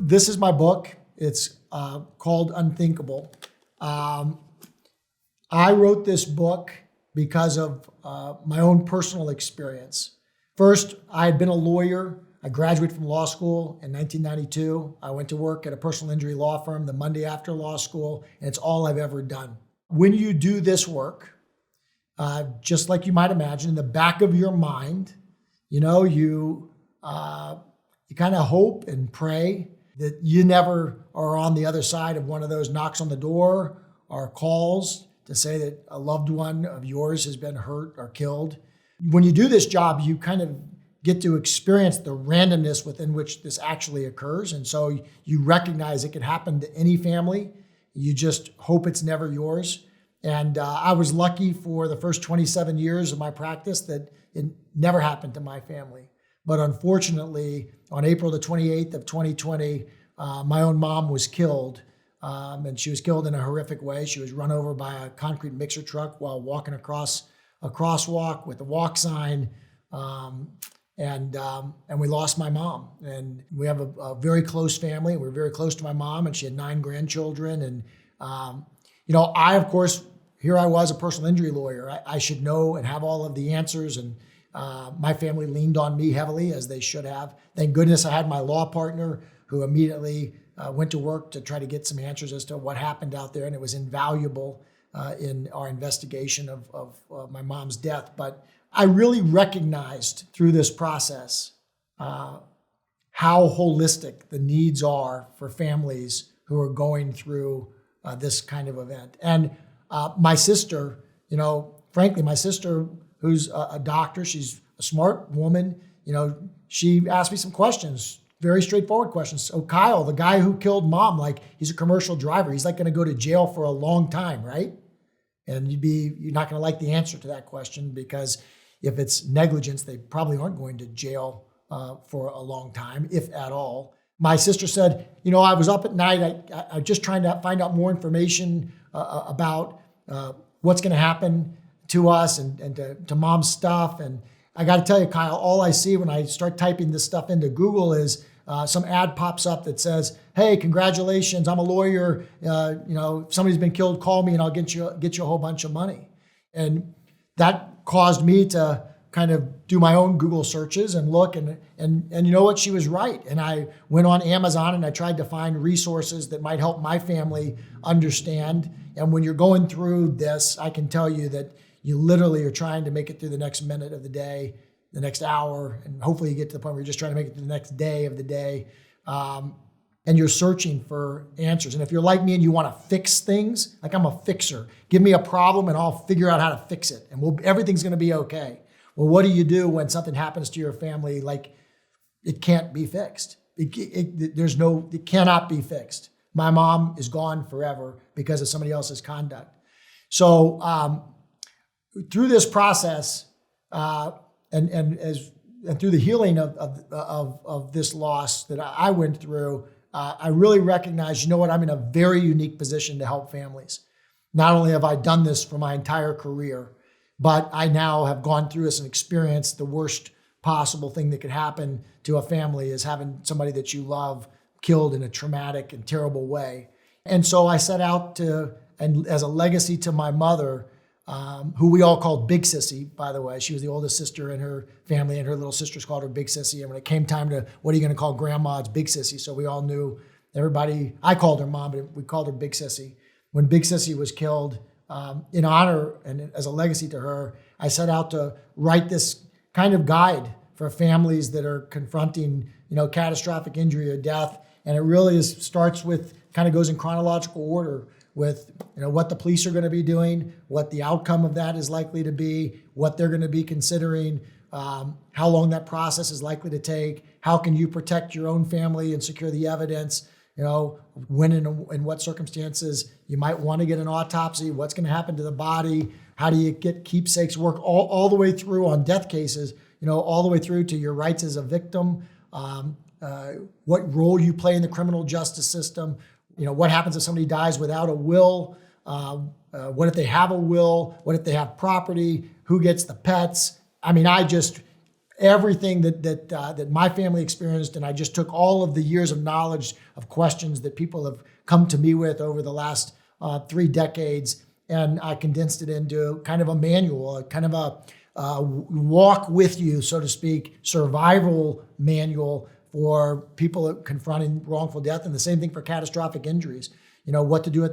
this is my book. It's called Unthinkable. I wrote this book because of my own personal experience. First, I had been a lawyer. I graduated from law school in 1992. I went to work at a personal injury law firm the Monday after law school, and it's all I've ever done. When you do this work, just like you might imagine, in the back of your mind, you kind of hope and pray that you never are on the other side of one of those knocks on the door or calls to say that a loved one of yours has been hurt or killed. When you do this job, you kind of get to experience the randomness within which this actually occurs. And so you recognize it could happen to any family. You just hope it's never yours. And I was lucky for the first 27 years of my practice that it never happened to my family. But unfortunately, on April the 28th of 2020, my own mom was killed. And she was killed in a horrific way. She was run over by a concrete mixer truck while walking across a crosswalk with a walk sign. And we lost my mom. And we have a very close family. We're very close to my mom, and she had 9 grandchildren. And, I, of course, here I was, a personal injury lawyer. I should know and have all of the answers. And my family leaned on me heavily, as they should have. Thank goodness I had my law partner who immediately went to work to try to get some answers as to what happened out there. And it was invaluable in our investigation of my mom's death. But I really recognized through this process how holistic the needs are for families who are going through this kind of event. And my sister, frankly, my sister, who's a doctor, she's a smart woman, she asked me some questions, very straightforward questions. So Kyle, the guy who killed mom, he's a commercial driver. He's going to go to jail for a long time, right? And you're not going to like the answer to that question, because if it's negligence, they probably aren't going to jail for a long time, if at all. My sister said, I was up at night. I just trying to find out more information about what's going to happen to us and to mom's stuff. And I got to tell you, Kyle, all I see when I start typing this stuff into Google is some ad pops up that says, "Hey, congratulations, I'm a lawyer. If somebody's been killed, call me and I'll get you a whole bunch of money." And that caused me to kind of do my own Google searches and look, and you know what? She was right. And I went on Amazon and I tried to find resources that might help my family understand. And when you're going through this, I can tell you that you literally are trying to make it through the next minute of the day, the next hour, and hopefully you get to the point where you're just trying to make it to the next day of the day. And you're searching for answers. And if you're like me and you want to fix things, like I'm a fixer, give me a problem and I'll figure out how to fix it, and everything's going to be okay. Well, what do you do when something happens to your family like it can't be fixed? It cannot be fixed. My mom is gone forever because of somebody else's conduct. So through this process and through the healing of this loss that I went through, I really recognize, I'm in a very unique position to help families. Not only have I done this for my entire career, but I now have gone through this and experienced the worst possible thing that could happen to a family, is having somebody that you love killed in a traumatic and terrible way. And so I set out to, and as a legacy to my mother, who we all called Big Sissy, by the way. She was the oldest sister in her family, and her little sisters called her Big Sissy. And when it came time to, what are you going to call grandma? It's Big Sissy. So we all knew, everybody, I called her mom, but we called her Big Sissy. When Big Sissy was killed, in honor and as a legacy to her, I set out to write this kind of guide for families that are confronting, catastrophic injury or death. And it really starts with, kind of goes in chronological order with, what the police are going to be doing, what the outcome of that is likely to be, what they're going to be considering, how long that process is likely to take, how can you protect your own family and secure the evidence, when and in what circumstances you might want to get an autopsy, what's going to happen to the body, how do you get keepsakes work, all the way through on death cases, all the way through to your rights as a victim, what role you play in the criminal justice system, what happens if somebody dies without a will, what if they have a will, what if they have property, who gets the pets. I mean, everything that my family experienced, and I just took all of the years of knowledge of questions that people have come to me with over the last 3 decades, and I condensed it into kind of a manual, a kind of a walk with you, so to speak, survival manual for people confronting wrongful death, and the same thing for catastrophic injuries. What to do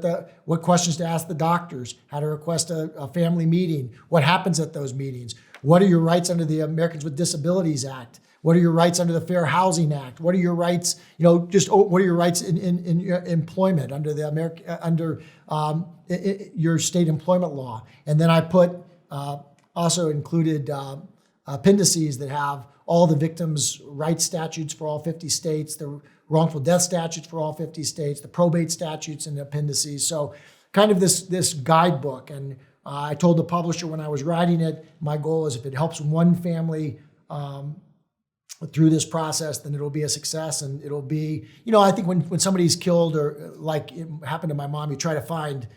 what questions to ask the doctors, how to request a family meeting, what happens at those meetings, what are your rights under the Americans with Disabilities Act, what are your rights under the Fair Housing Act, what are your rights, what are your rights in your employment under the your state employment law. And then I put also included appendices that have all the victims' rights statutes for all 50 states, the wrongful death statutes for all 50 states, the probate statutes and the appendices. So kind of this guidebook. And I told the publisher when I was writing it, my goal is if it helps one family through this process, then it'll be a success. And it'll be, I think when somebody's killed, or like it happened to my mom, you try to find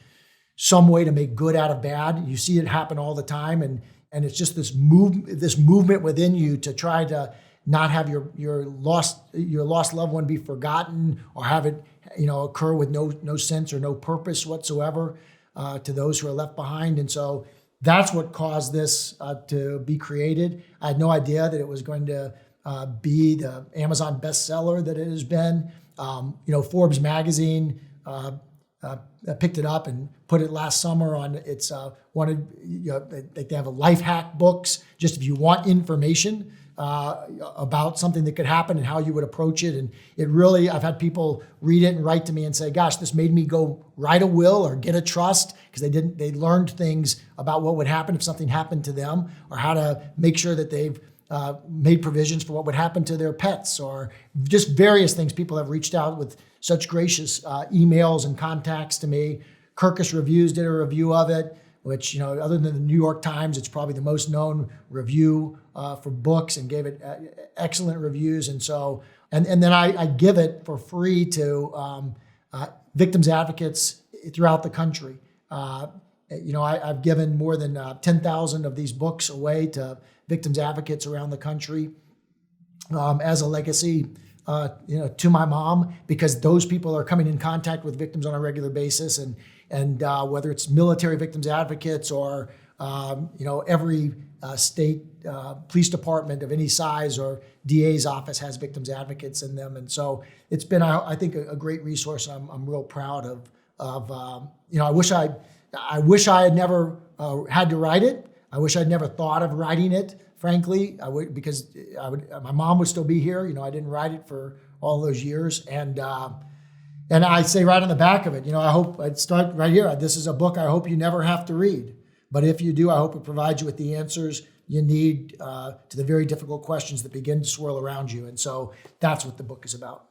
some way to make good out of bad. You see it happen all the time. And it's just this movement within you to try to not have your lost loved one be forgotten, or have it occur with no sense or no purpose whatsoever to those who are left behind. And so that's what caused this to be created. I had no idea that it was going to be the Amazon bestseller that it has been. Forbes magazine picked it up and put it last summer on its they have a life hack books, just if you want information about something that could happen and how you would approach it. And it really, I've had people read it and write to me and say, gosh, this made me go write a will or get a trust, because they learned things about what would happen if something happened to them, or how to make sure that they've made provisions for what would happen to their pets, or just various things. People have reached out with such gracious emails and contacts to me. Kirkus Reviews did a review of it, which, other than the New York Times, it's probably the most known review for books, and gave it excellent reviews. And so, and then I give it for free to victims advocates throughout the country. I've given more than 10,000 of these books away to victims advocates around the country as a legacy to my mom, because those people are coming in contact with victims on a regular basis, and whether it's military victims advocates or every state police department of any size or DA's office has victims advocates in them. And so it's been, I think, a great resource. I'm real proud of I wish I had never had to write it. I wish I'd never thought of writing it, frankly, because my mom would still be here. I didn't write it for all those years. And I say right on the back of it, I hope, I'd start right here. This is a book I hope you never have to read. But if you do, I hope it provides you with the answers you need to the very difficult questions that begin to swirl around you. And so that's what the book is about.